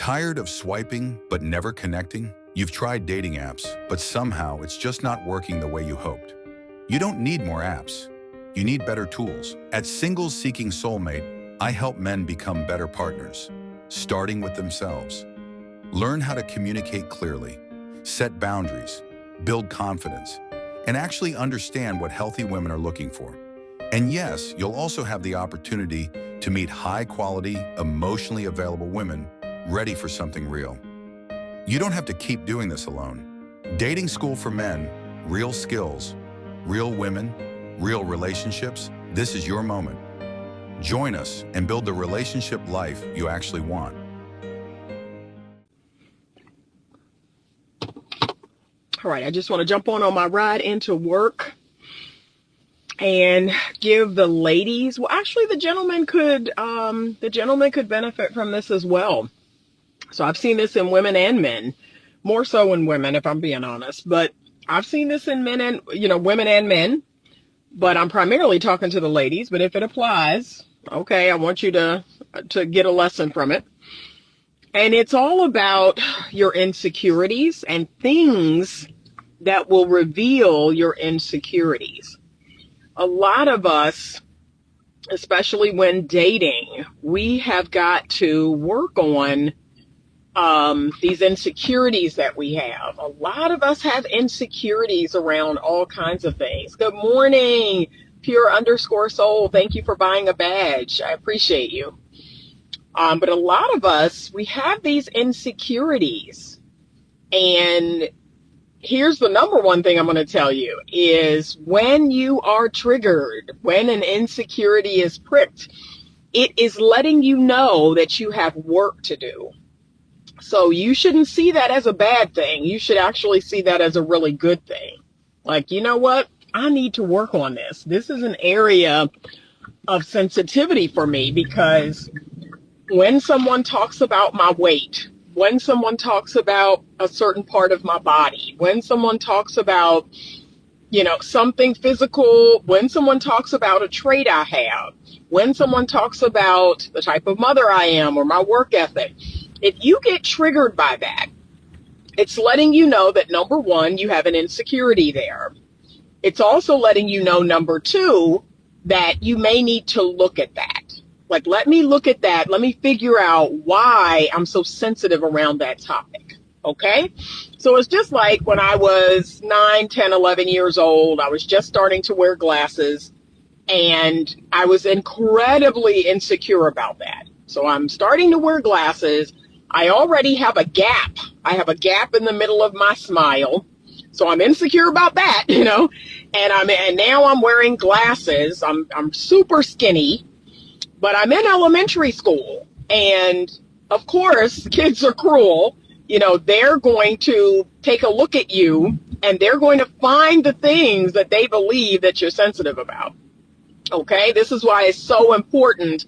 Tired of swiping but never connecting? You've tried dating apps, but somehow it's just not working the way you hoped. You don't need more apps. You need better tools. At Singles Seeking Soulmate, I help men become better partners, starting with themselves. Learn how to communicate clearly, set boundaries, build confidence, and actually understand what healthy women are looking for. And yes, you'll also have the opportunity to meet high-quality, emotionally available women ready for something real. You don't have to keep doing this alone. Dating School for Men, real skills, real women, real relationships, this is your moment. Join us and build the relationship life you actually want. All right, I just want to jump on my ride into work and give the ladies, well, actually the gentlemen could benefit from this as well. So I've seen this in women and men, more so in women, if I'm being honest, but I've seen this in men and, women and men, but I'm primarily talking to the ladies. But if it applies, okay, I want you to get a lesson from it. And it's all about your insecurities and things that will reveal your insecurities. A lot of us, especially when dating, we have got to work on these insecurities that we have. A lot of us have insecurities around all kinds of things. Good morning, pure_soul. Thank you for buying a badge. I appreciate you. But a lot of us, we have these insecurities. And here's the number one thing I'm going to tell you is when you are triggered, when an insecurity is pricked, it is letting you know that you have work to do. So you shouldn't see that as a bad thing. You should actually see that as a really good thing. Like, you know what? I need to work on this. This is an area of sensitivity for me because when someone talks about my weight, when someone talks about a certain part of my body, when someone talks about, something physical, when someone talks about a trait I have, when someone talks about the type of mother I am or my work ethic, if you get triggered by that, it's letting you know that number one, you have an insecurity there. It's also letting you know, number two, that you may need to look at that. Like, let me look at that. Let me figure out why I'm so sensitive around that topic. Okay? So it's just like when I was 9, 10, 11 years old, I was just starting to wear glasses and I was incredibly insecure about that. So I'm starting to wear glasses. I already have a gap. I have a gap in the middle of my smile. So I'm insecure about that, and now I'm wearing glasses. I'm super skinny, but I'm in elementary school. And of course, kids are cruel. They're going to take a look at you and they're going to find the things that they believe that you're sensitive about. Okay. This is why it's so important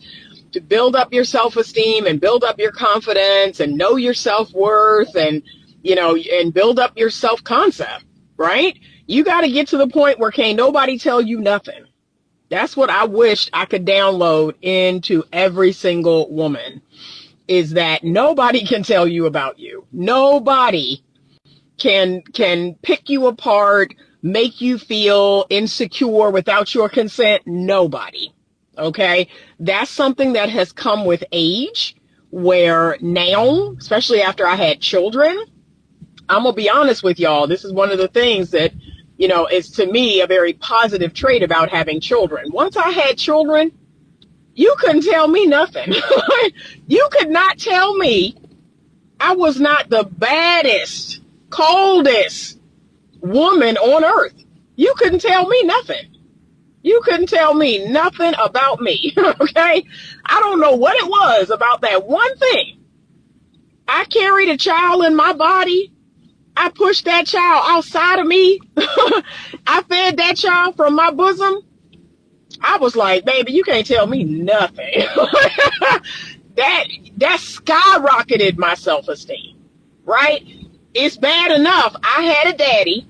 to build up your self-esteem and build up your confidence and know your self-worth and, and build up your self-concept, right? You got to get to the point where can't nobody tell you nothing. That's what I wish I could download into every single woman is that nobody can tell you about you. Nobody can pick you apart, make you feel insecure without your consent. Nobody. Okay, that's something that has come with age where now, especially after I had children, I'm going to be honest with y'all. This is one of the things that, is to me a very positive trait about having children. Once I had children, you couldn't tell me nothing. You could not tell me I was not the baddest, coldest woman on earth. You couldn't tell me nothing. You couldn't tell me nothing about me, okay? I don't know what it was about that one thing. I carried a child in my body. I pushed that child outside of me. I fed that child from my bosom. I was like, baby, you can't tell me nothing. That skyrocketed my self-esteem, right? It's bad enough I had a daddy.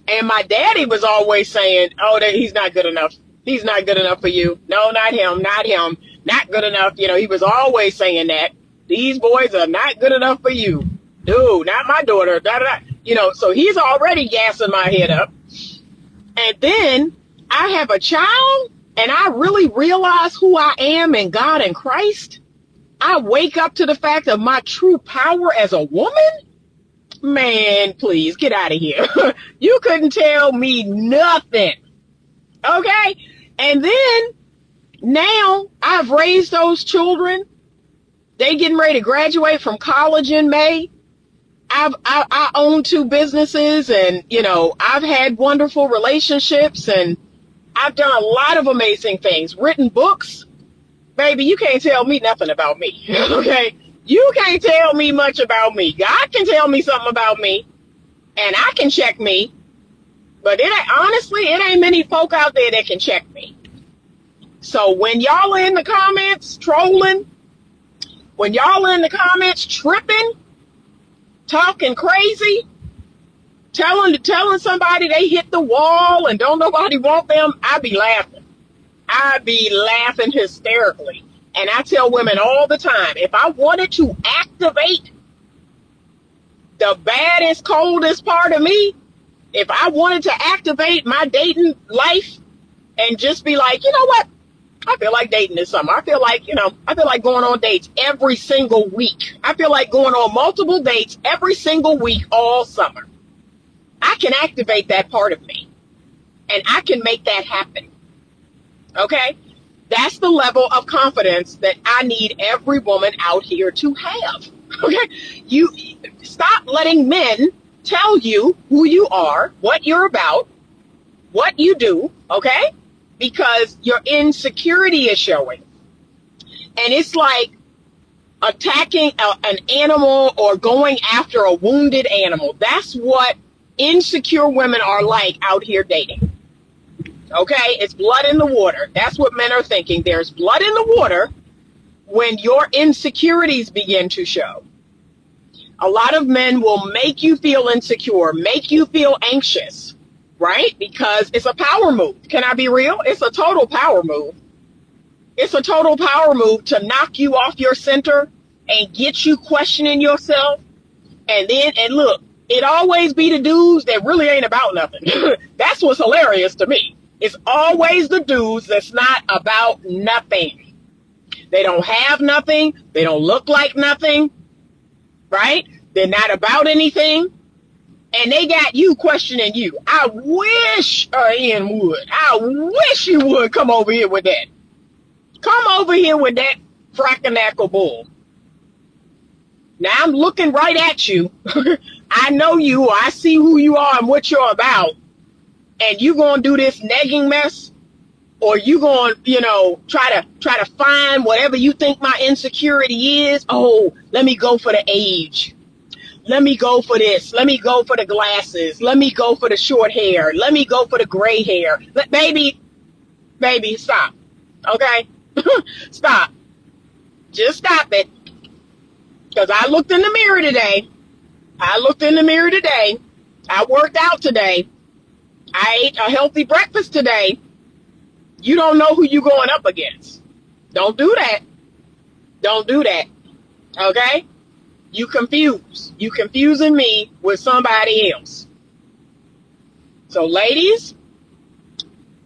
And my daddy was always saying, oh, he's not good enough. He's not good enough for you. No, not him, not him. Not good enough. He was always saying that. These boys are not good enough for you. Dude, not my daughter. Da, da, da. So he's already gassing my head up. And then I have a child and I really realize who I am in God and Christ. I wake up to the fact of my true power as a woman. Man, please get out of here. You couldn't tell me nothing. Okay? And then now I've raised those children. They getting ready to graduate from college in May. I own 2 businesses, and I've had wonderful relationships, and I've done a lot of amazing things. Written books. Baby, you can't tell me nothing about me. Okay? You can't tell me much about me. God can tell me something about me, and I can check me. But honestly, it ain't many folk out there that can check me. So when y'all are in the comments trolling, when y'all are in the comments tripping, talking crazy, telling somebody they hit the wall and don't nobody want them, I be laughing. I be laughing hysterically. And I tell women all the time, if I wanted to activate the baddest, coldest part of me, if I wanted to activate my dating life and just be like, you know what? I feel like dating this summer. I feel like going on dates every single week. I feel like going on multiple dates every single week all summer. I can activate that part of me. And I can make that happen. Okay? That's the level of confidence that I need every woman out here to have. Okay? You stop letting men tell you who you are, what you're about, what you do, okay? Because your insecurity is showing. And it's like attacking an animal or going after a wounded animal. That's what insecure women are like out here dating. Okay? It's blood in the water. That's what men are thinking. There's blood in the water when your insecurities begin to show. A lot of men will make you feel insecure, make you feel anxious, right? Because it's a power move. Can I be real? It's a total power move. It's a total power move to knock you off your center and get you questioning yourself. And look, it always be the dudes that really ain't about nothing. That's what's hilarious to me. It's always the dudes that's not about nothing. They don't have nothing. They don't look like nothing. Right? They're not about anything. And they got you questioning you. I wish Ian would. I wish you would come over here with that. Come over here with that fracking bull. Now I'm looking right at you. I know you. I see who you are and what you're about. And you gonna do this negging mess? Or you gonna, try to find whatever you think my insecurity is? Oh, let me go for the age. Let me go for this. Let me go for the glasses. Let me go for the short hair. Let me go for the gray hair. Baby, stop. Okay? Stop. Just stop it. Because I looked in the mirror today. I worked out today. I ate a healthy breakfast today. You don't know who you're going up against. Don't do that. Don't do that. Okay? You confusing me with somebody else. So ladies,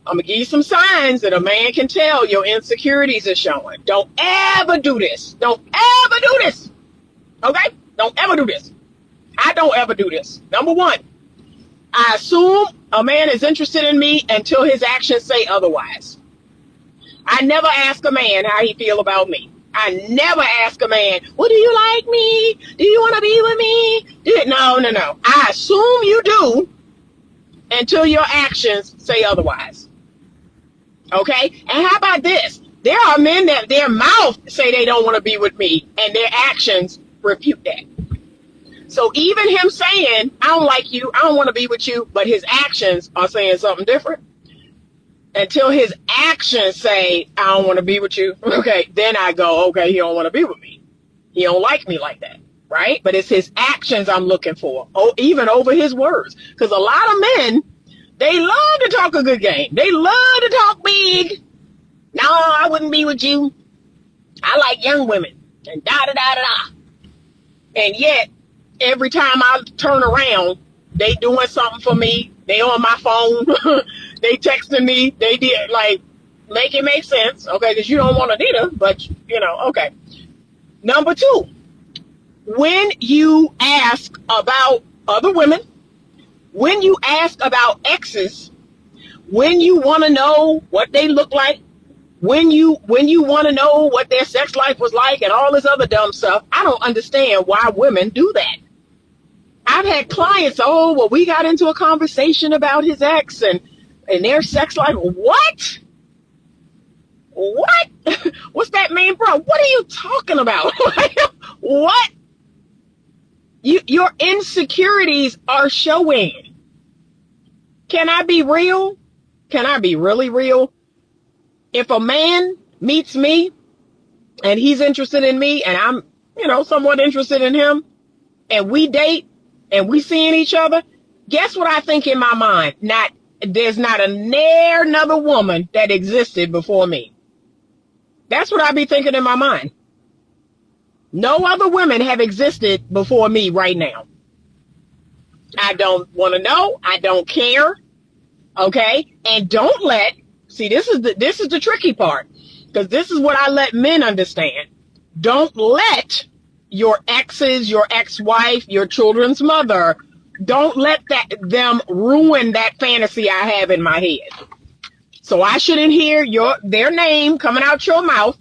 I'm going to give you some signs that a man can tell your insecurities are showing. Don't ever do this. Don't ever do this. Okay? Don't ever do this. I don't ever do this. Number one, I assume a man is interested in me until his actions say otherwise. I never ask a man how he feel about me. I never ask a man, well, do you like me? Do you want to be with me? No. I assume you do until your actions say otherwise. Okay? And how about this? There are men that their mouth say they don't want to be with me and their actions refute that. So even him saying, I don't like you, I don't want to be with you, but his actions are saying something different. Until his actions say, I don't want to be with you. Okay, then I go, okay, he don't want to be with me. He don't like me like that, right? But it's his actions I'm looking for, even over his words. Because a lot of men, they love to talk a good game. They love to talk big. No, I wouldn't be with you. I like young women. and da da da da da. And yet, every time I turn around, they doing something for me. They on my phone. They texting me. They did, like, make it make sense, okay? Because you don't want Anita, but, okay. Number two, when you ask about other women, when you ask about exes, when you want to know what they look like, when you want to know what their sex life was like and all this other dumb stuff, I don't understand why women do that. I've had clients, oh, well, we got into a conversation about his ex and their sex life. What? What? What's that mean, bro? What are you talking about? What? Your insecurities are showing. Can I be real? Can I be really real? If a man meets me and he's interested in me and I'm, somewhat interested in him, and we date and we seeing each other, guess what I think in my mind? There's not another woman that existed before me. That's what I be thinking in my mind. No other women have existed before me right now. I don't want to know. I don't care. Okay? And don't let, see, this is the tricky part, because this is what I let men understand. Don't let your exes, your ex-wife, your children's mother, don't let them ruin that fantasy I have in my head. So I shouldn't hear their name coming out your mouth.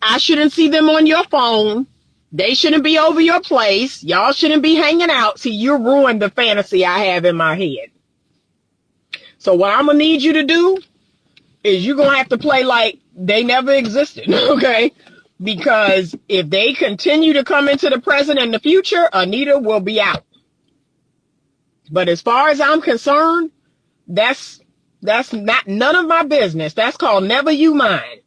I shouldn't see them on your phone. They shouldn't be over your place. Y'all shouldn't be hanging out. See, you ruined the fantasy I have in my head. So what I'm going to need you to do is you're going to have to play like they never existed, okay? Because if they continue to come into the present and the future, Anita will be out. But as far as I'm concerned, that's not none of my business. That's called never you mind.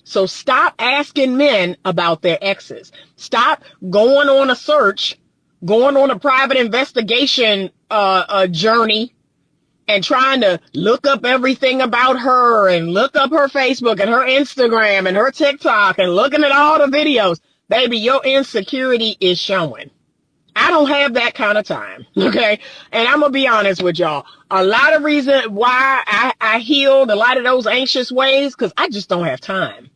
So stop asking men about their exes. Stop going on a search, going on a private investigation journey and trying to look up everything about her and look up her Facebook and her Instagram and her TikTok and looking at all the videos. Baby, your insecurity is showing. I don't have that kind of time, okay? And I'm going to be honest with y'all. A lot of reason why I healed a lot of those anxious ways, because I just don't have time.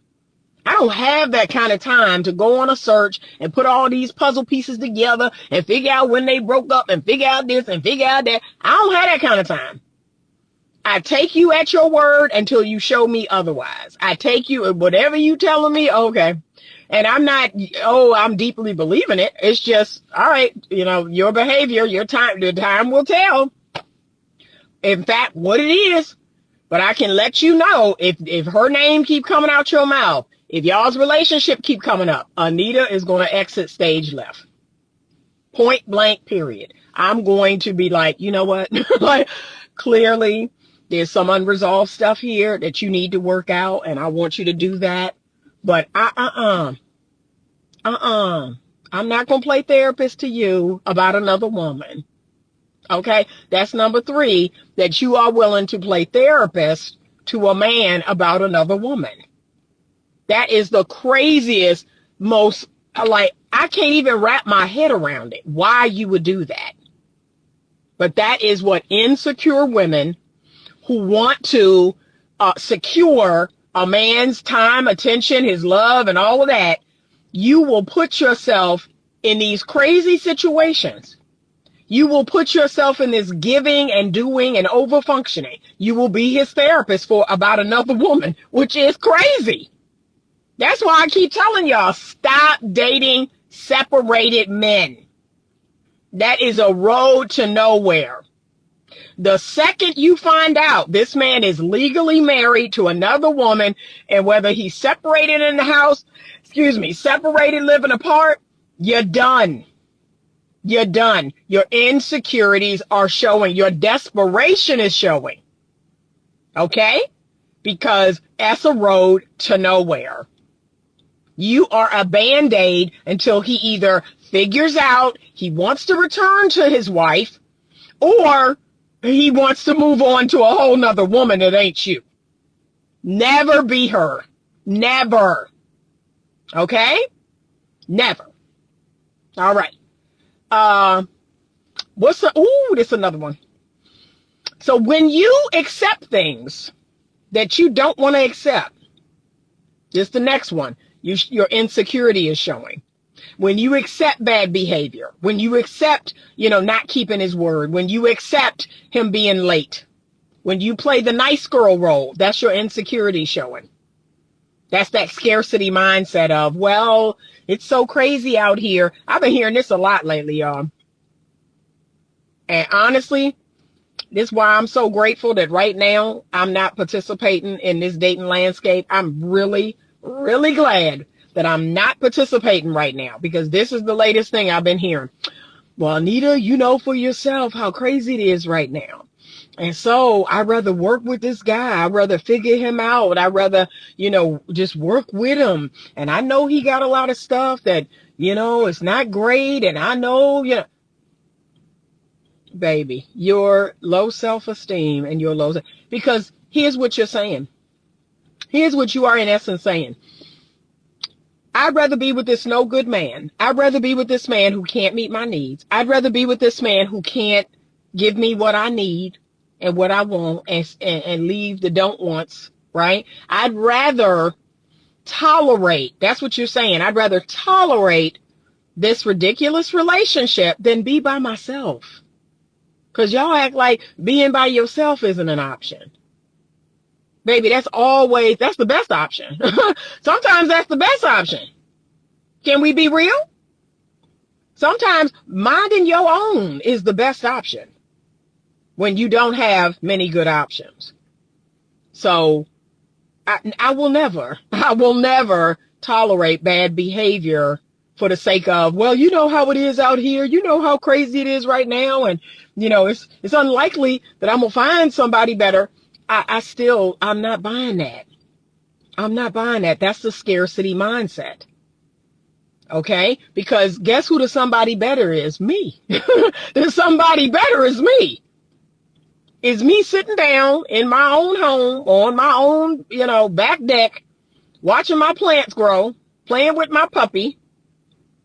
I don't have that kind of time to go on a search and put all these puzzle pieces together and figure out when they broke up and figure out this and figure out that. I don't have that kind of time. I take you at your word until you show me otherwise. I take you, whatever you telling me, okay. And I'm not, I'm deeply believing it. It's just, all right, your behavior, your time, the time will tell. In fact, what it is. But I can let you know if her name keep coming out your mouth, if y'all's relationship keep coming up, Anita is going to exit stage left. Point blank, period. I'm going to be like, you know what? Like, clearly there's some unresolved stuff here that you need to work out, and I want you to do that. But I'm not going to play therapist to you about another woman. Okay? That's number 3, that you are willing to play therapist to a man about another woman. That is the craziest, most, like, I can't even wrap my head around it, why you would do that. But that is what insecure women who want to secure a man's time, attention, his love, and all of that, you will put yourself in these crazy situations. You will put yourself in this giving and doing and over functioning. You will be his therapist for about another woman, which is crazy. That's why I keep telling y'all, stop dating separated men. That is a road to nowhere. The second you find out this man is legally married to another woman, and whether he's separated in the house, separated living apart, you're done. You're done. Your insecurities are showing. Your desperation is showing. Okay? Because that's a road to nowhere. You are a Band-Aid until he either figures out he wants to return to his wife, or he wants to move on to a whole nother woman that ain't you. Never be her. Never. Okay? Never. All right. This is another one. So when you accept things that you don't want to accept, this is the next one. Your insecurity is showing. When you accept bad behavior, when you accept, not keeping his word, when you accept him being late, when you play the nice girl role, that's your insecurity showing. That's that scarcity mindset of, well, it's so crazy out here. I've been hearing this a lot lately, y'all. And honestly, this is why I'm so grateful that right now I'm not participating in this dating landscape. I'm really, really glad that I'm not participating right now, because this is the latest thing I've been hearing. Well, Anita, you know for yourself how crazy it is right now. And so I'd rather work with this guy. I'd rather figure him out. I'd rather, just work with him. And I know he got a lot of stuff that, it's not great. And I know, baby, your low self-esteem and your low, because here's what you're saying. Here's what you are in essence saying. I'd rather be with this no good man. I'd rather be with this man who can't meet my needs. I'd rather be with this man who can't give me what I need and what I want, and leave the don't wants, right? I'd rather tolerate, that's what you're saying. I'd rather tolerate this ridiculous relationship than be by myself. Because y'all act like being by yourself isn't an option. Baby, that's the best option. Sometimes that's the best option. Can we be real? Sometimes minding your own is the best option when you don't have many good options. So I will never tolerate bad behavior for the sake of, well, you know how it is out here. You know how crazy it is right now. And, it's unlikely that I'm going to find somebody better. I'm not buying that. I'm not buying that. That's the scarcity mindset. Okay? Because guess who the somebody better is? Me. The somebody better is me. Is me sitting down in my own home on my own, back deck, watching my plants grow, playing with my puppy.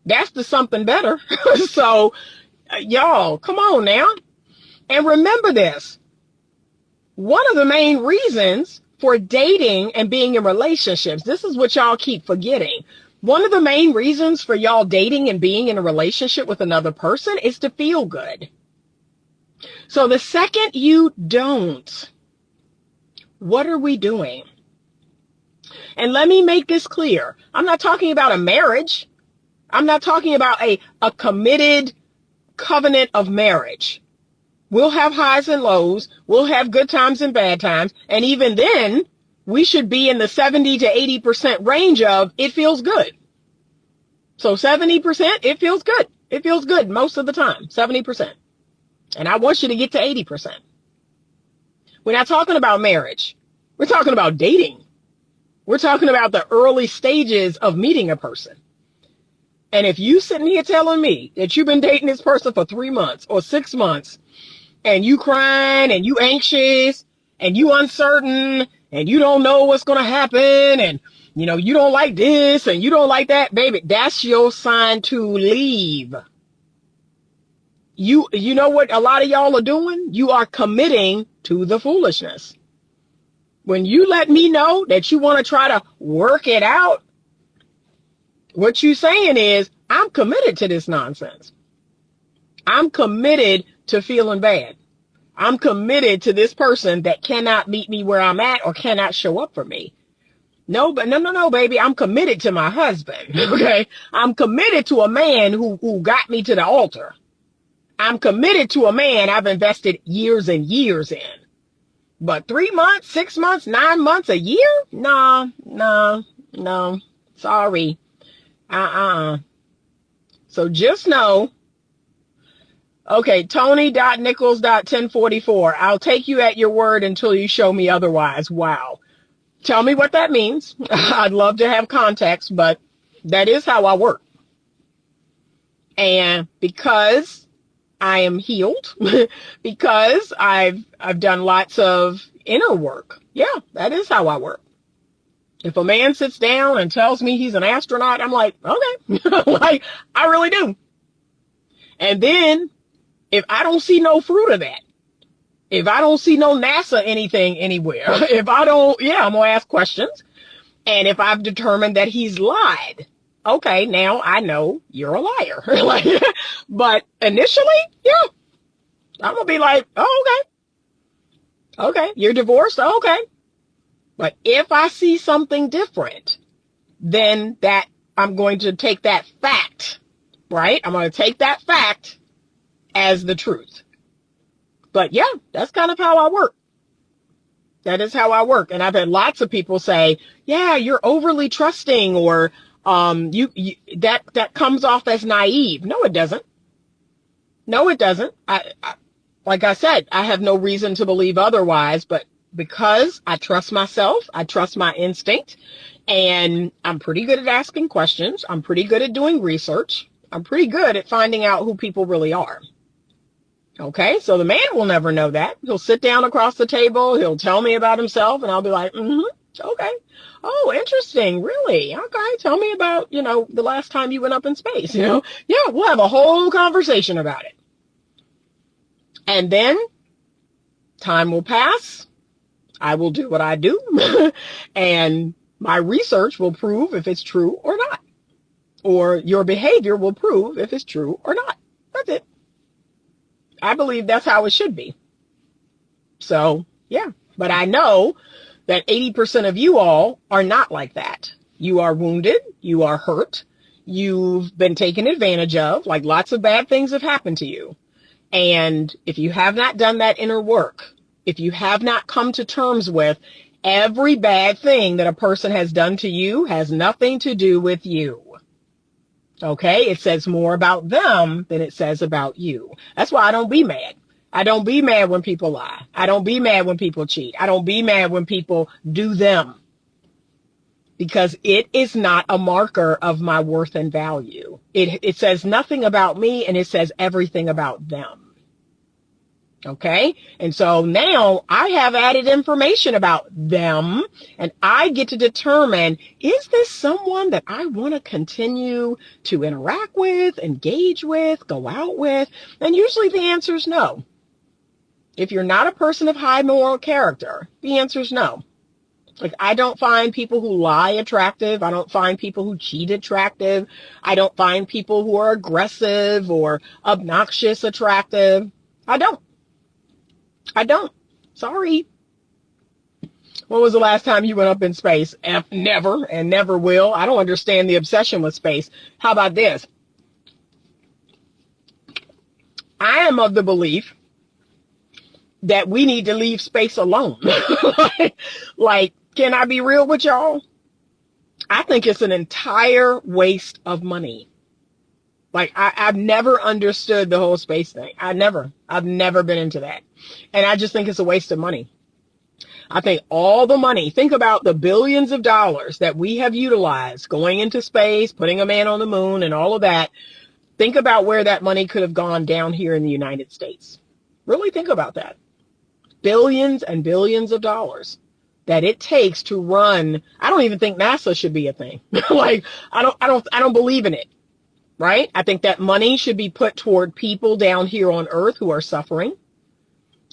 That's the something better. So, y'all, come on now. And remember this. One of the main reasons for dating and being in relationships, this is what y'all keep forgetting. One of the main reasons for y'all dating and being in a relationship with another person is to feel good. So the second you don't, what are we doing? And let me make this clear. I'm not talking about a marriage. I'm not talking about a committed covenant of marriage. We'll have highs and lows. We'll have good times and bad times. And even then, we should be in the 70 to 80% range of it feels good. So 70%, it feels good. It feels good most of the time, 70%. And I want you to get to 80%. We're not talking about marriage. We're talking about dating. We're talking about the early stages of meeting a person. And if you sitting here telling me that you've been dating this person for 3 months or 6 months, and you crying and you anxious and you uncertain and you don't know what's going to happen, and you don't like this and you don't like that, baby, that's your sign to leave. You know what a lot of y'all are doing? You are committing to the foolishness. When you let me know that you want to try to work it out, what you saying is, I'm committed to this nonsense. I'm committed to feeling bad. I'm committed to this person that cannot meet me where I'm at or cannot show up for me. No, baby. I'm committed to my husband. Okay. I'm committed to a man who got me to the altar. I'm committed to a man I've invested years and years in. But 3 months, 6 months, 9 months, a year? No. Sorry. So just know. Okay, Tony.Nichols.1044. I'll take you at your word until you show me otherwise. Wow. Tell me what that means. I'd love to have context, but that is how I work. And because I am healed, because I've done lots of inner work. Yeah, that is how I work. If a man sits down and tells me he's an astronaut, I'm like, okay, like I really do. And then if I don't see no fruit of that, if I don't see no NASA anything anywhere, if I don't, yeah, I'm going to ask questions. And if I've determined that he's lied, okay, now I know you're a liar. Like, but initially, yeah, I'm going to be like, oh, okay. Okay. You're divorced. Okay. But if I see something different, then that I'm going to take that fact, right? I'm going to take that fact as the truth. But yeah, that's kind of how I work. That is how I work. And I've had lots of people say, yeah, you're overly trusting, or that comes off as naive. No, it doesn't. No, it doesn't. Like I said, I have no reason to believe otherwise, but because I trust myself, I trust my instinct, and I'm pretty good at asking questions. I'm pretty good at doing research. I'm pretty good at finding out who people really are. Okay, so the man will never know that. He'll sit down across the table. He'll tell me about himself, and I'll be like, okay. Oh, interesting. Really? Okay. Tell me about, the last time you went up in space, Yeah, we'll have a whole conversation about it. And then time will pass. I will do what I do. And my research will prove if it's true or not. Or your behavior will prove if it's true or not. That's it. I believe that's how it should be. So, yeah. But I know that 80% of you all are not like that. You are wounded. You are hurt. You've been taken advantage of. Like, lots of bad things have happened to you. And if you have not done that inner work, if you have not come to terms with every bad thing that a person has done to you has nothing to do with you. Okay? It says more about them than it says about you. That's why I don't be mad. I don't be mad when people lie. I don't be mad when people cheat. I don't be mad when people do them. Because it is not a marker of my worth and value. It says nothing about me, and it says everything about them. Okay. And so now I have added information about them, and I get to determine, is this someone that I want to continue to interact with, engage with, go out with? And usually the answer is no. If you're not a person of high moral character, the answer is no. Like, I don't find people who lie attractive. I don't find people who cheat attractive. I don't find people who are aggressive or obnoxious attractive. I don't. Sorry. When was the last time you went up in space? Never, and never will. I don't understand the obsession with space. How about this? I am of the belief that we need to leave space alone. Like, can I be real with y'all? I think it's an entire waste of money. Like, I've never understood the whole space thing. I've never been into that. And I just think it's a waste of money. I think all the money, think about the billions of dollars that we have utilized going into space, putting a man on the moon and all of that. Think about where that money could have gone down here in the United States. Really think about that. Billions and billions of dollars that it takes to run. I don't even think NASA should be a thing. Like, I don't believe in it. Right? I think that money should be put toward people down here on earth who are suffering.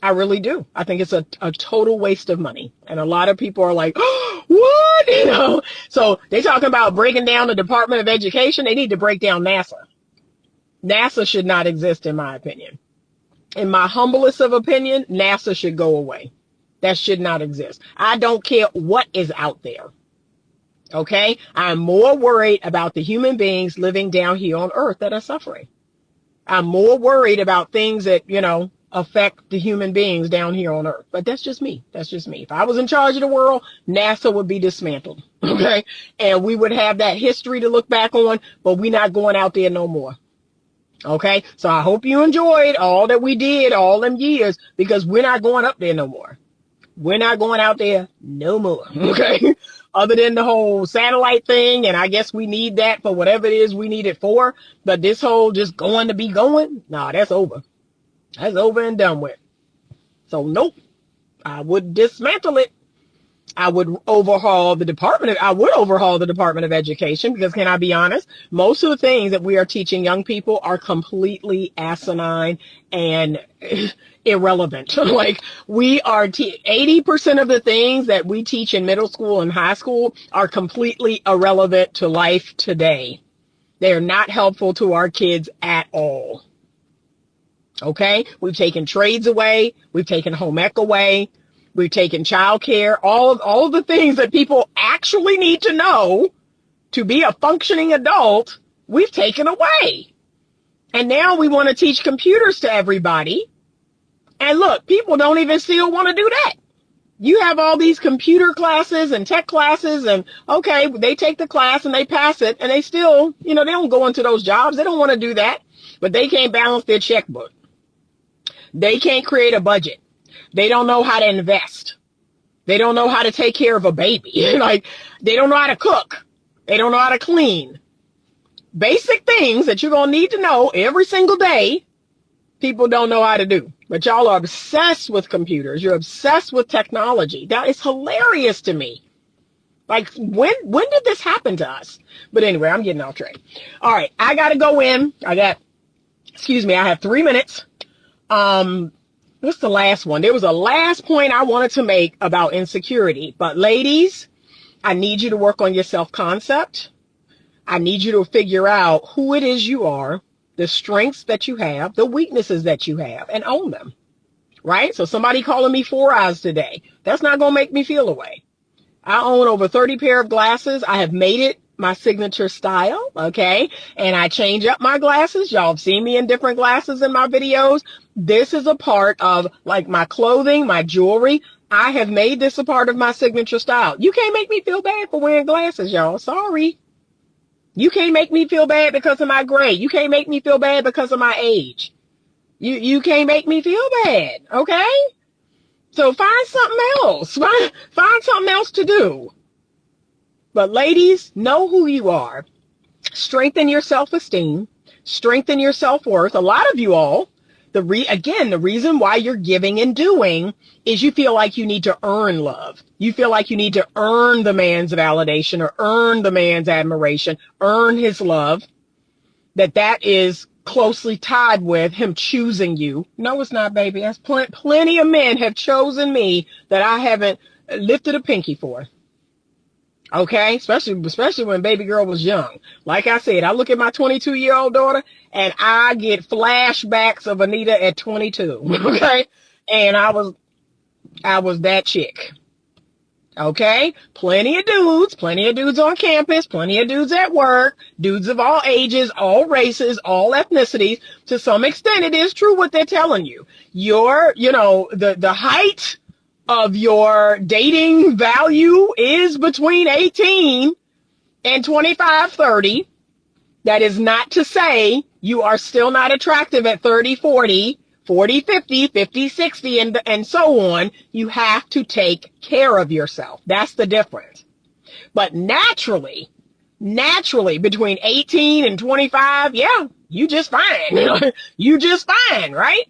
I really do. I think it's a total waste of money. And a lot of people are like, oh, what? So they're talking about breaking down the Department of Education. They need to break down NASA. NASA should not exist, in my opinion. In my humblest of opinion, NASA should go away. That should not exist. I don't care what is out there. Okay, I'm more worried about the human beings living down here on earth that are suffering. I'm more worried about things that, affect the human beings down here on earth. But that's just me. That's just me. If I was in charge of the world, NASA would be dismantled. Okay, and we would have that history to look back on, but we're not going out there no more. Okay, so I hope you enjoyed all that we did all them years, because we're not going up there no more. We're not going out there no more. Okay. Other than the whole satellite thing, and I guess we need that for whatever it is we need it for. But this whole just going to be going, nah, that's over. That's over and done with. So nope, I would dismantle it. I would overhaul the Department of Education, because can I be honest? Most of the things that we are teaching young people are completely asinine and irrelevant. Like, we are 80% of the things that we teach in middle school and high school are completely irrelevant to life today. They are not helpful to our kids at all. Okay? We've taken trades away. We've taken home ec away. We've taken childcare, all of the things that people actually need to know to be a functioning adult, we've taken away. And now we want to teach computers to everybody. And look, people don't even still want to do that. You have all these computer classes and tech classes, and okay, they take the class and they pass it, and they still, they don't go into those jobs. They don't want to do that, but they can't balance their checkbook. They can't create a budget. They don't know how to invest. They don't know how to take care of a baby. Like, they don't know how to cook. They don't know how to clean. Basic things that you're going to need to know every single day, people don't know how to do. But y'all are obsessed with computers. You're obsessed with technology. That is hilarious to me. Like, when did this happen to us? But anyway, I'm getting off track. All right, I got to go in. I have 3 minutes. What's the last one? There was a last point I wanted to make about insecurity. But ladies, I need you to work on your self-concept. I need you to figure out who it is you are, the strengths that you have, the weaknesses that you have, and own them. Right? So somebody calling me 4 eyes today, that's not going to make me feel away. I own over 30 pair of glasses. I have made it my signature style, okay? And I change up my glasses. Y'all have seen me in different glasses in my videos. This is a part of, like, my clothing, my jewelry. I have made this a part of my signature style. You can't make me feel bad for wearing glasses, y'all. Sorry. You can't make me feel bad because of my gray. You can't make me feel bad because of my age. You can't make me feel bad, okay? So find something else. Find something else to do. But ladies, know who you are. Strengthen your self-esteem. Strengthen your self-worth. A lot of you all, the reason why you're giving and doing is you feel like you need to earn love. You feel like you need to earn the man's validation or earn the man's admiration, earn his love. That is closely tied with him choosing you. No, it's not, baby. That's plenty of men have chosen me that I haven't lifted a pinky for. Okay, especially when baby girl was young. Like I said, I look at my 22-year-old daughter and I get flashbacks of Anita at 22. Okay, and I was that chick. Okay, plenty of dudes on campus, plenty of dudes at work, dudes of all ages, all races, all ethnicities. To some extent, it is true what they're telling you. The height of your dating value is between 18 and 25, 30. That is not to say you are still not attractive at 30, 40, 40, 50, 50, 60, and so on. You have to take care of yourself. That's the difference. But naturally, between 18 and 25, yeah, you just fine. You just fine, right?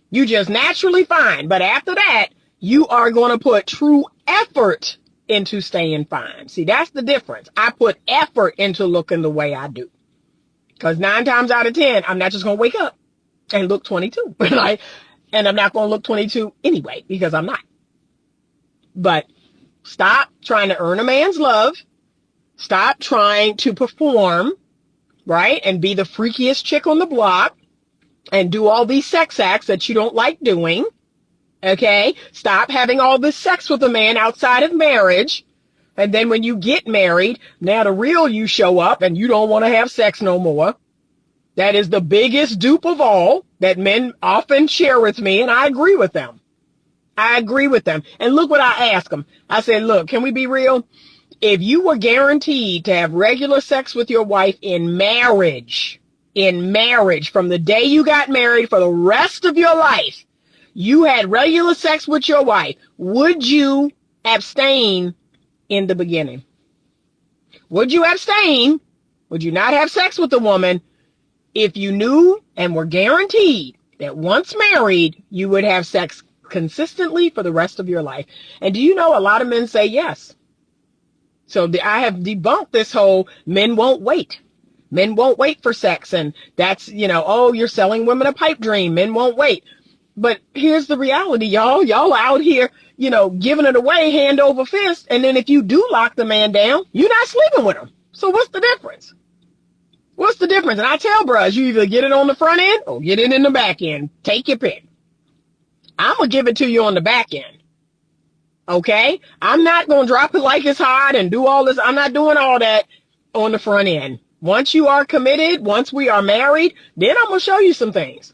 You just naturally fine. But after that, you are going to put true effort into staying fine. See, that's the difference. I put effort into looking the way I do. Because 9 times out of 10, I'm not just going to wake up and look 22. And I'm not going to look 22 anyway, because I'm not. But stop trying to earn a man's love. Stop trying to perform, right? And be the freakiest chick on the block and do all these sex acts that you don't like doing. Okay? Stop having all this sex with a man outside of marriage. And then when you get married, now the real you show up and you don't want to have sex no more. That is the biggest dupe of all that men often share with me, and I agree with them. And look what I ask them. I said, look, can we be real? If you were guaranteed to have regular sex with your wife in marriage, from the day you got married for the rest of your life, you had regular sex with your wife, would you abstain in the beginning? Would you abstain? Would you not have sex with the woman if you knew and were guaranteed that once married, you would have sex consistently for the rest of your life? And do you know a lot of men say yes? So I have debunked this whole men won't wait. Men won't wait for sex. And that's, oh, you're selling women a pipe dream. Men won't wait. But here's the reality, y'all. Y'all out here, giving it away hand over fist. And then if you do lock the man down, you're not sleeping with him. So what's the difference? What's the difference? And I tell bros, you either get it on the front end or get it in the back end. Take your pick. I'm going to give it to you on the back end. Okay? I'm not going to drop it like it's hot and do all this. I'm not doing all that on the front end. Once you are committed, once we are married, then I'm going to show you some things.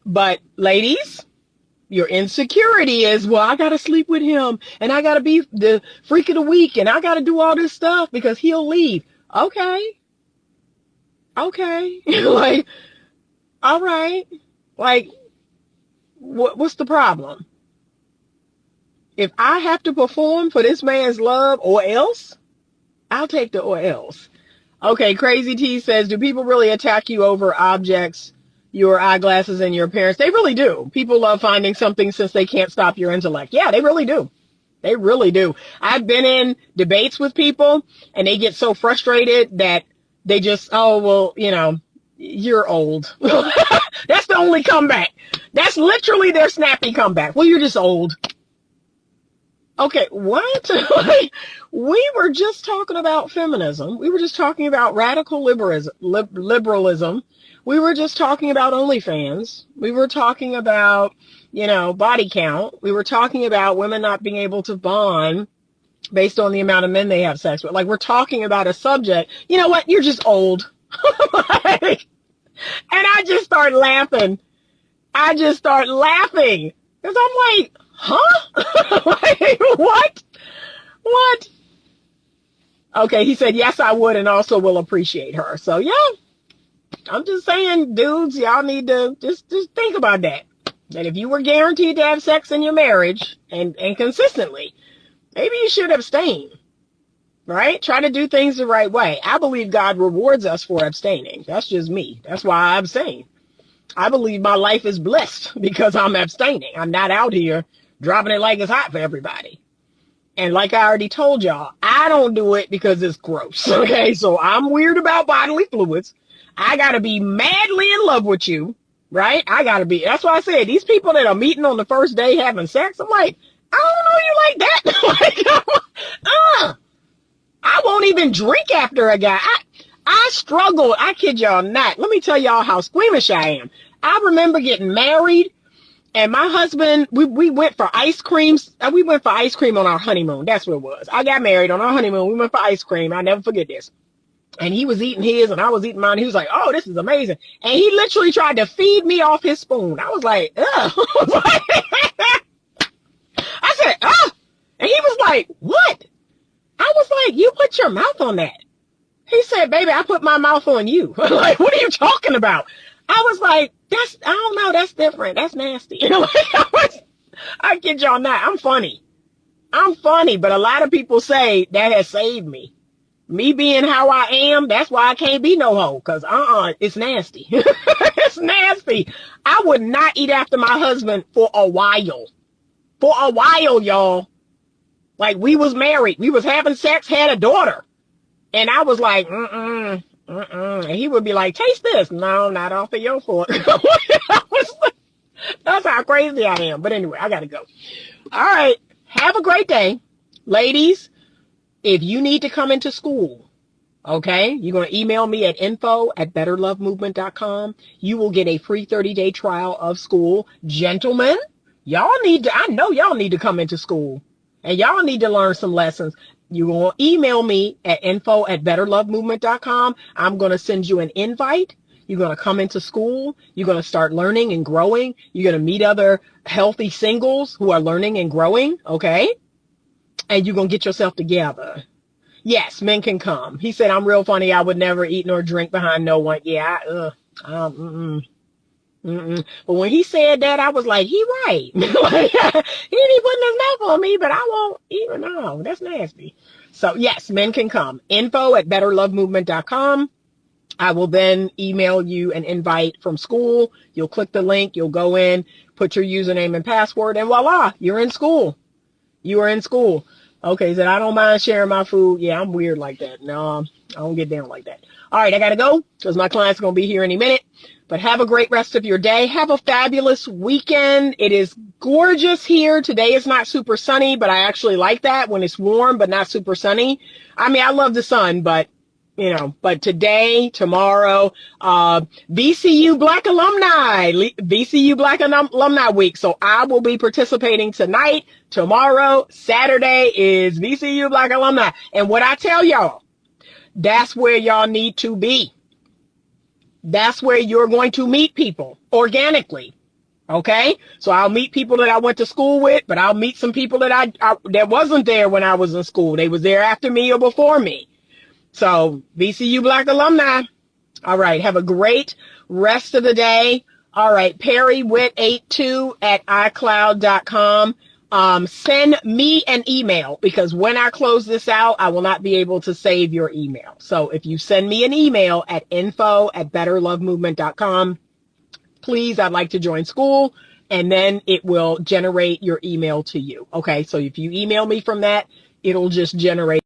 But ladies, your insecurity is, well, I got to sleep with him and I got to be the freak of the week and I got to do all this stuff because he'll leave. Okay. Like, all right. Like, what's the problem? If I have to perform for this man's love or else, I'll take the or else. Okay, Crazy T says, do people really attack you over objects, your eyeglasses, and your appearance? They really do. People love finding something since they can't stop your intellect. Yeah, they really do. They really do. I've been in debates with people, and they get so frustrated that they just, oh, well, you're old. That's the only comeback. That's literally their snappy comeback. Well, you're just old. Okay, what? We were just talking about feminism. We were just talking about radical liberalism. We were just talking about OnlyFans. We were talking about, body count. We were talking about women not being able to bond based on the amount of men they have sex with. Like, we're talking about a subject. You know what? You're just old. And I just start laughing. Because I'm like, huh? Like, what? What? Okay, he said, yes, I would, and also will appreciate her. So, yeah, I'm just saying, dudes, y'all need to just think about that. That if you were guaranteed to have sex in your marriage and consistently, maybe you should abstain, right? Try to do things the right way. I believe God rewards us for abstaining. That's just me. That's why I abstain. I believe my life is blessed because I'm abstaining. I'm not out here dropping it like it's hot for everybody. And like I already told y'all, I don't do it because it's gross. Okay, so I'm weird about bodily fluids. I gotta be madly in love with you, right? That's why I said, these people that are meeting on the first day having sex, I'm like, I don't know you like that. Like, I won't even drink after a guy. I struggle. I kid y'all not. Let me tell y'all how squeamish I am. I remember getting married. And my husband, we went for ice creams. We went for ice cream on our honeymoon. That's what it was. I got married on our honeymoon. We went for ice cream. I never forget this. And he was eating his and I was eating mine. He was like, oh, this is amazing. And he literally tried to feed me off his spoon. I was like, ugh. I said, ugh. And he was like, what? I was like, you put your mouth on that. He said, baby, I put my mouth on you. Like, what are you talking about? I was like, I don't know, that's different. That's nasty. I kid y'all not. I'm funny, but a lot of people say that has saved me. Me being how I am, that's why I can't be no hoe. Cause it's nasty. It's nasty. I would not eat after my husband for a while. Y'all. Like, we was married. We was having sex, had a daughter. And I was like, and he would be like, taste this. No, not off of your fork. That's how crazy I am. But anyway, I gotta go. All right. Have a great day. Ladies, if you need to come into Skool, okay, you're going to email me at info@betterlovemovement.com. You will get a free 30-day trial of Skool. Gentlemen, I know y'all need to come into Skool. And y'all need to learn some lessons. You will email me at info@betterlovemovement.com. I'm going to send you an invite. You're going to come into Skool. You're going to start learning and growing. You're going to meet other healthy singles who are learning and growing. Okay. And you're going to get yourself together. Yes, men can come. He said, I'm real funny. I would never eat nor drink behind no one. Yeah. But when he said that, I was like, he right. Like, he didn't put his mouth on me, but I won't even know. That's nasty. So yes, men can come. info@betterlovemovement.com. I will then email you an invite from Skool. You'll click the link. You'll go in. put your username and password, and voila, you're in school. You are in school. Okay, said I don't mind sharing my food. Yeah, I'm weird like that. No, I don't get down like that. All right, I got to go because my client's going to be here any minute. But have a great rest of your day. Have a fabulous weekend. It is gorgeous here. Today is not super sunny, but I actually like that when it's warm but not super sunny. I mean, I love the sun, but but today, tomorrow, VCU Black Alumni Week. So I will be participating tonight. Tomorrow, Saturday is VCU Black Alumni. And what I tell y'all, that's where y'all need to be. That's where you're going to meet people organically. Okay. So I'll meet people that I went to school with, but I'll meet some people that that wasn't there when I was in school. They was there after me or before me. So VCU Black Alumni. All right. Have a great rest of the day. All right. PerryWitt82 at iCloud.com. Send me an email because when I close this out, I will not be able to save your email. So if you send me an email at info@betterlovemovement.com, please, I'd like to join Skool, and then it will generate your email to you. Okay. So if you email me from that, it'll just generate